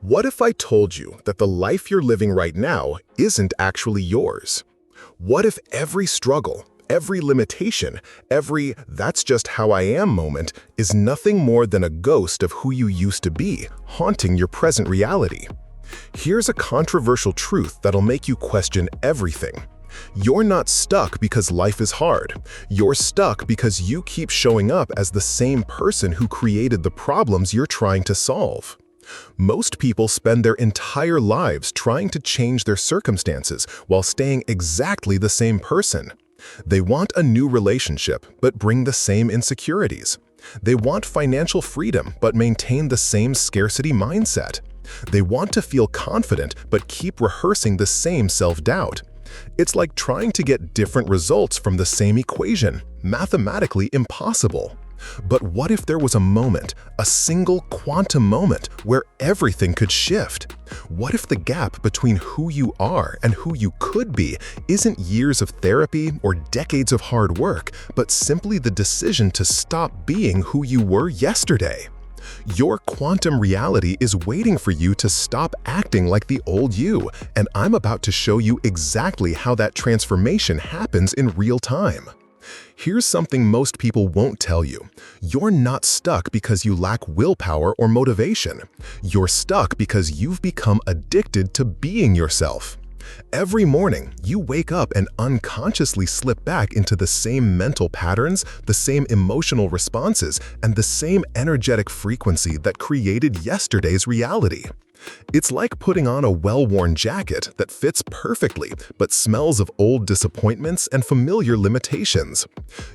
What if I told you that the life you're living right now isn't actually yours? What if every struggle, every limitation, every "that's just how I am" moment is nothing more than a ghost of who you used to be, haunting your present reality? Here's a controversial truth that'll make you question everything. You're not stuck because life is hard. You're stuck because you keep showing up as the same person who created the problems you're trying to solve. Most people spend their entire lives trying to change their circumstances while staying exactly the same person. They want a new relationship but bring the same insecurities. They want financial freedom but maintain the same scarcity mindset. They want to feel confident but keep rehearsing the same self-doubt. It's like trying to get different results from the same equation, mathematically impossible. But what if there was a moment, a single quantum moment, where everything could shift? What if the gap between who you are and who you could be isn't years of therapy or decades of hard work, but simply the decision to stop being who you were yesterday? Your quantum reality is waiting for you to stop acting like the old you, and I'm about to show you exactly how that transformation happens in real time. Here's something most people won't tell you. You're not stuck because you lack willpower or motivation. You're stuck because you've become addicted to being yourself. Every morning, you wake up and unconsciously slip back into the same mental patterns, the same emotional responses, and the same energetic frequency that created yesterday's reality. It's like putting on a well-worn jacket that fits perfectly but smells of old disappointments and familiar limitations.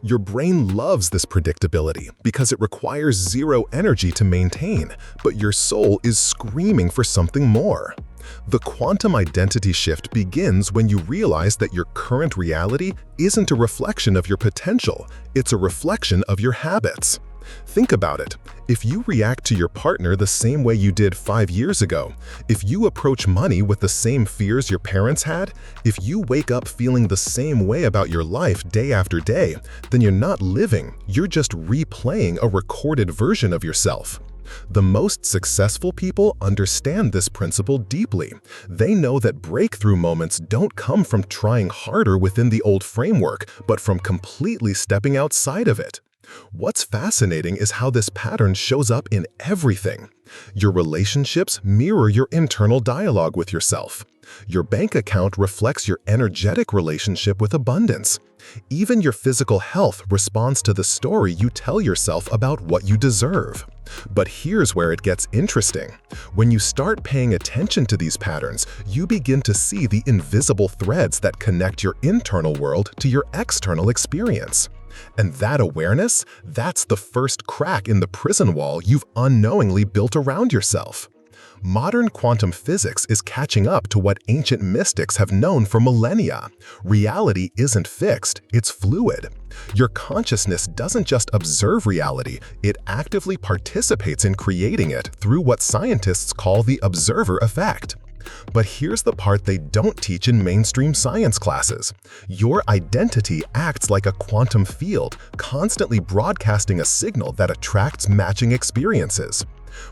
Your brain loves this predictability because it requires zero energy to maintain, but your soul is screaming for something more. The quantum identity shift begins when you realize that your current reality isn't a reflection of your potential, it's a reflection of your habits. Think about it. If you react to your partner the same way you did 5 years ago, if you approach money with the same fears your parents had, if you wake up feeling the same way about your life day after day, then you're not living, you're just replaying a recorded version of yourself. The most successful people understand this principle deeply. They know that breakthrough moments don't come from trying harder within the old framework, but from completely stepping outside of it. What's fascinating is how this pattern shows up in everything. Your relationships mirror your internal dialogue with yourself. Your bank account reflects your energetic relationship with abundance. Even your physical health responds to the story you tell yourself about what you deserve. But here's where it gets interesting. When you start paying attention to these patterns, you begin to see the invisible threads that connect your internal world to your external experience. And that awareness, that's the first crack in the prison wall you've unknowingly built around yourself. Modern quantum physics is catching up to what ancient mystics have known for millennia. Reality isn't fixed, it's fluid. Your consciousness doesn't just observe reality, it actively participates in creating it through what scientists call the observer effect. But here's the part they don't teach in mainstream science classes. Your identity acts like a quantum field, constantly broadcasting a signal that attracts matching experiences.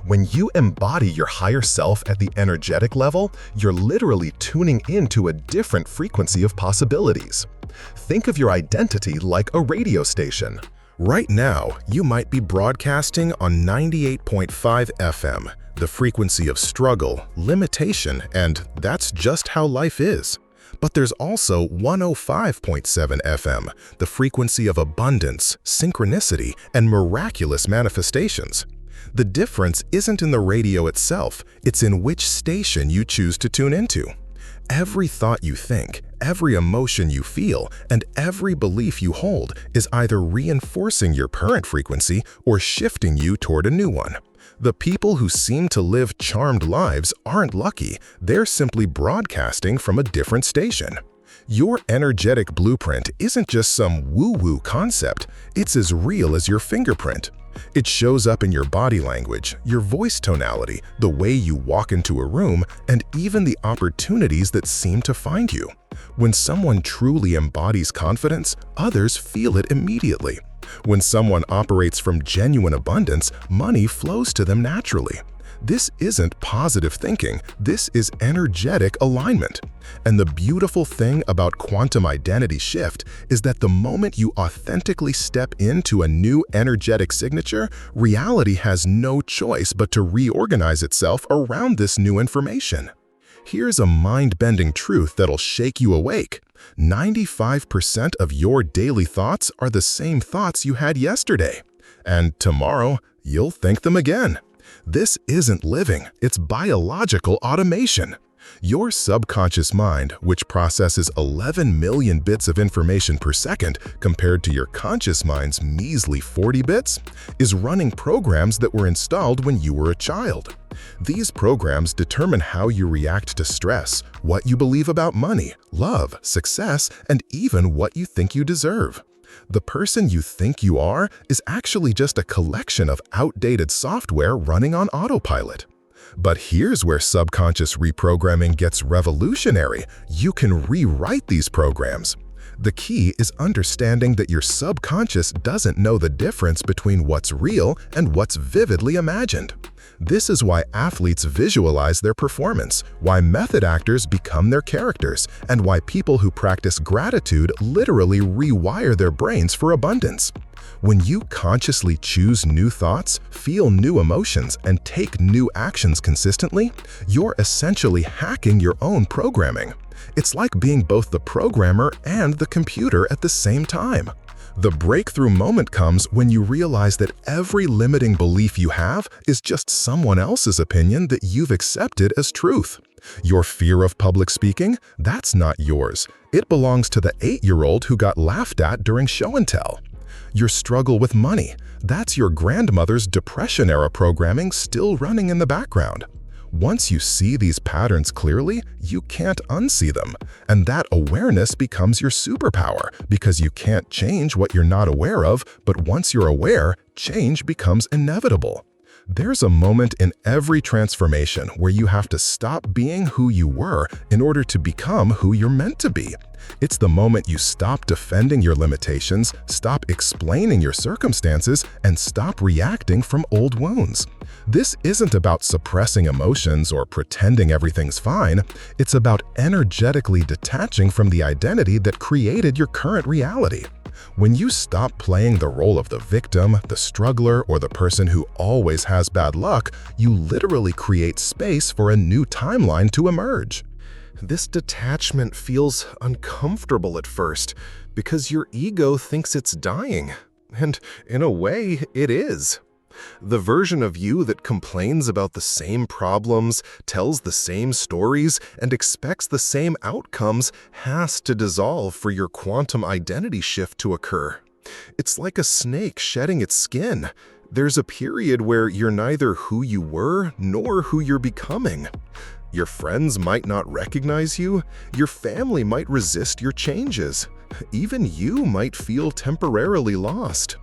When you embody your higher self at the energetic level, you're literally tuning into a different frequency of possibilities. Think of your identity like a radio station. Right now, you might be broadcasting on 98.5 FM, the frequency of struggle, limitation, and that's just how life is. But there's also 105.7 FM, the frequency of abundance, synchronicity, and miraculous manifestations. The difference isn't in the radio itself, it's in which station you choose to tune into. Every thought you think, every emotion you feel, and every belief you hold is either reinforcing your current frequency or shifting you toward a new one. The people who seem to live charmed lives aren't lucky, they're simply broadcasting from a different station. Your energetic blueprint isn't just some woo-woo concept, it's as real as your fingerprint. It shows up in your body language, your voice tonality, the way you walk into a room, and even the opportunities that seem to find you. When someone truly embodies confidence, others feel it immediately. When someone operates from genuine abundance, money flows to them naturally. This isn't positive thinking, this is energetic alignment. And the beautiful thing about quantum identity shift is that the moment you authentically step into a new energetic signature, reality has no choice but to reorganize itself around this new information. Here's a mind-bending truth that'll shake you awake. 95% of your daily thoughts are the same thoughts you had yesterday. And tomorrow, you'll think them again. This isn't living, it's biological automation. Your subconscious mind, which processes 11 million bits of information per second compared to your conscious mind's measly 40 bits, is running programs that were installed when you were a child. These programs determine how you react to stress, what you believe about money, love, success, and even what you think you deserve. The person you think you are is actually just a collection of outdated software running on autopilot. But here's where subconscious reprogramming gets revolutionary. You can rewrite these programs. The key is understanding that your subconscious doesn't know the difference between what's real and what's vividly imagined. This is why athletes visualize their performance, why method actors become their characters, and why people who practice gratitude literally rewire their brains for abundance. When you consciously choose new thoughts, feel new emotions, and take new actions consistently, you're essentially hacking your own programming. It's like being both the programmer and the computer at the same time. The breakthrough moment comes when you realize that every limiting belief you have is just someone else's opinion that you've accepted as truth. Your fear of public speaking? That's not yours. It belongs to the 8-year-old who got laughed at during show and tell. Your struggle with money? That's your grandmother's Depression-era programming still running in the background. Once you see these patterns clearly, you can't unsee them. And that awareness becomes your superpower because you can't change what you're not aware of, but once you're aware, change becomes inevitable. There's a moment in every transformation where you have to stop being who you were in order to become who you're meant to be. It's the moment you stop defending your limitations, stop explaining your circumstances, and stop reacting from old wounds. This isn't about suppressing emotions or pretending everything's fine. It's about energetically detaching from the identity that created your current reality. When you stop playing the role of the victim, the struggler, or the person who always has bad luck, you literally create space for a new timeline to emerge. This detachment feels uncomfortable at first because your ego thinks it's dying. And in a way, it is. The version of you that complains about the same problems, tells the same stories, and expects the same outcomes has to dissolve for your quantum identity shift to occur. It's like a snake shedding its skin. There's a period where you're neither who you were nor who you're becoming. Your friends might not recognize you, your family might resist your changes. Even you might feel temporarily lost.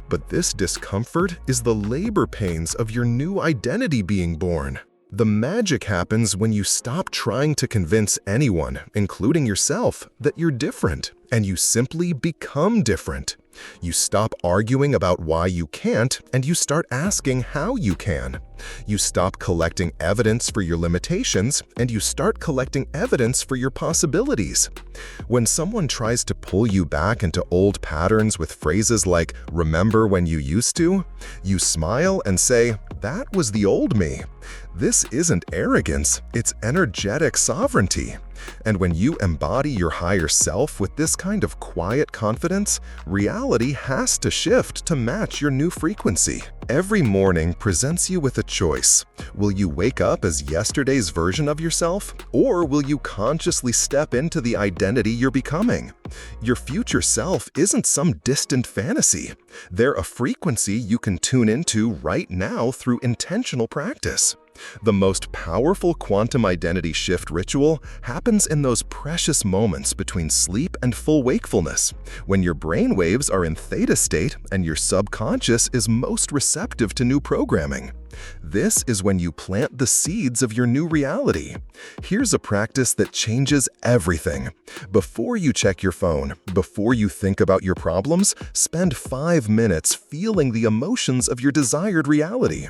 But this discomfort is the labor pains of your new identity being born. The magic happens when you stop trying to convince anyone, including yourself, that you're different, and you simply become different. You stop arguing about why you can't, and you start asking how you can. You stop collecting evidence for your limitations, and you start collecting evidence for your possibilities. When someone tries to pull you back into old patterns with phrases like, "Remember when you used to?" you smile and say, "That was the old me." This isn't arrogance, it's energetic sovereignty. And when you embody your higher self with this kind of quiet confidence, reality has to shift to match your new frequency. Every morning presents you with a choice. Will you wake up as yesterday's version of yourself, or will you consciously step into the identity you're becoming? Your future self isn't some distant fantasy. They're a frequency you can tune into right now through intentional practice. The most powerful quantum identity shift ritual happens in those precious moments between sleep and full wakefulness, when your brainwaves are in theta state and your subconscious is most receptive to new programming. This is when you plant the seeds of your new reality. Here's a practice that changes everything. Before you check your phone, before you think about your problems, spend 5 minutes feeling the emotions of your desired reality.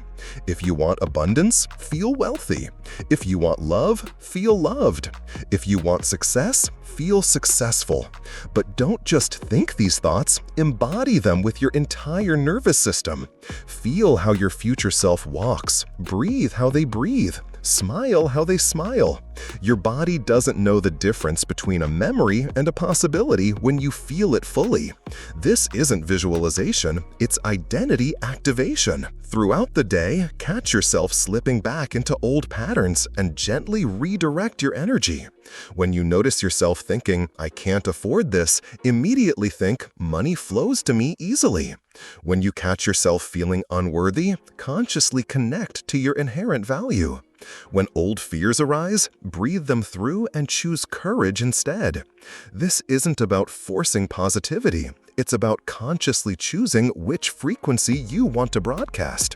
If you want abundance, feel wealthy. If you want love, feel loved. If you want success, feel successful. But don't just think these thoughts, embody them with your entire nervous system. Feel how your future self walks, breathe how they breathe, smile how they smile. Your body doesn't know the difference between a memory and a possibility when you feel it fully. This isn't visualization, it's identity activation. Throughout the day, catch yourself slipping back into old patterns and gently redirect your energy. When you notice yourself thinking, "I can't afford this," immediately think, "Money flows to me easily." When you catch yourself feeling unworthy, consciously connect to your inherent value. When old fears arise, breathe them through and choose courage instead. This isn't about forcing positivity. It's about consciously choosing which frequency you want to broadcast.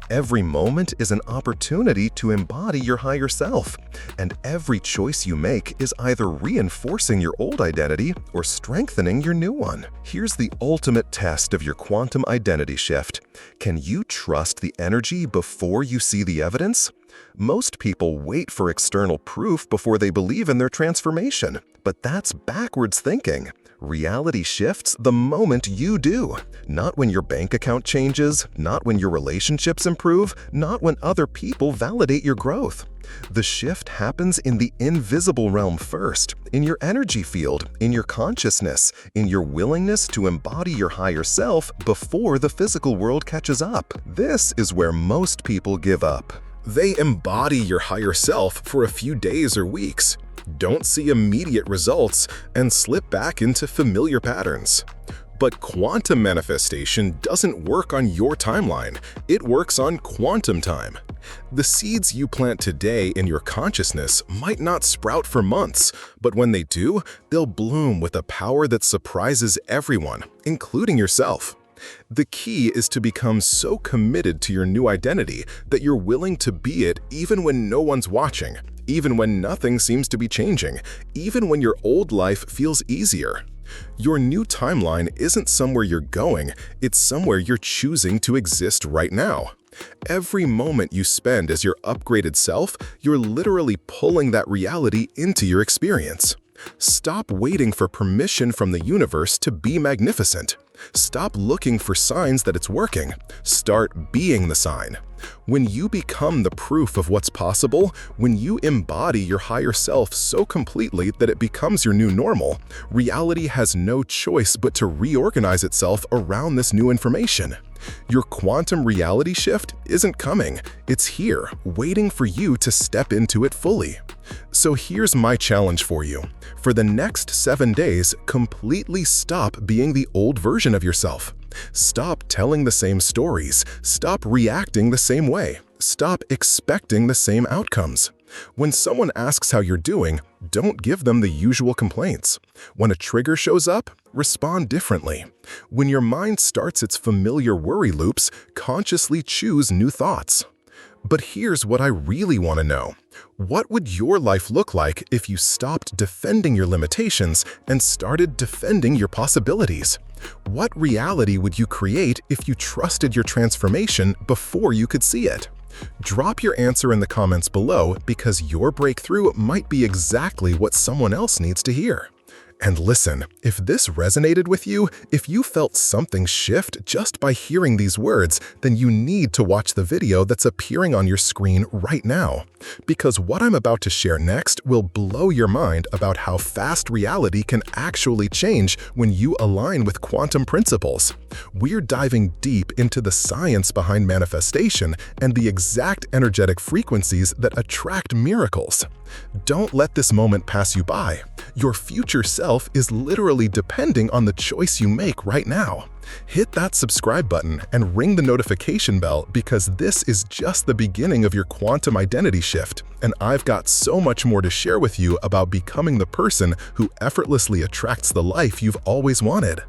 Every moment is an opportunity to embody your higher self, and every choice you make is either reinforcing your old identity or strengthening your new one. Here's the ultimate test of your quantum identity shift. Can you trust the energy before you see the evidence? Most people wait for external proof before they believe in their transformation, but that's backwards thinking. Reality shifts the moment you do. Not when your bank account changes, not when your relationships improve, not when other people validate your growth. The shift happens in the invisible realm first, in your energy field, in your consciousness, in your willingness to embody your higher self before the physical world catches up. This is where most people give up. They embody your higher self for a few days or weeks, don't see immediate results, and slip back into familiar patterns. But quantum manifestation doesn't work on your timeline. It works on quantum time. The seeds you plant today in your consciousness might not sprout for months, but when they do, they'll bloom with a power that surprises everyone, including yourself. The key is to become so committed to your new identity that you're willing to be it even when no one's watching, even when nothing seems to be changing, even when your old life feels easier. Your new timeline isn't somewhere you're going, it's somewhere you're choosing to exist right now. Every moment you spend as your upgraded self, you're literally pulling that reality into your experience. Stop waiting for permission from the universe to be magnificent. Stop looking for signs that it's working. Start being the sign. When you become the proof of what's possible, when you embody your higher self so completely that it becomes your new normal, reality has no choice but to reorganize itself around this new information. Your quantum reality shift isn't coming. It's here, waiting for you to step into it fully. So here's my challenge for you. For the next 7 days, completely stop being the old version of yourself. Stop telling the same stories. Stop reacting the same way. Stop expecting the same outcomes. When someone asks how you're doing, don't give them the usual complaints. When a trigger shows up, respond differently. When your mind starts its familiar worry loops, consciously choose new thoughts. But here's what I really want to know. What would your life look like if you stopped defending your limitations and started defending your possibilities? What reality would you create if you trusted your transformation before you could see it? Drop your answer in the comments below because your breakthrough might be exactly what someone else needs to hear. And listen, if this resonated with you, if you felt something shift just by hearing these words, then you need to watch the video that's appearing on your screen right now. Because what I'm about to share next will blow your mind about how fast reality can actually change when you align with quantum principles. We're diving deep into the science behind manifestation and the exact energetic frequencies that attract miracles. Don't let this moment pass you by. Your future self is literally depending on the choice you make right now. Hit that subscribe button and ring the notification bell because this is just the beginning of your quantum identity shift, and I've got so much more to share with you about becoming the person who effortlessly attracts the life you've always wanted.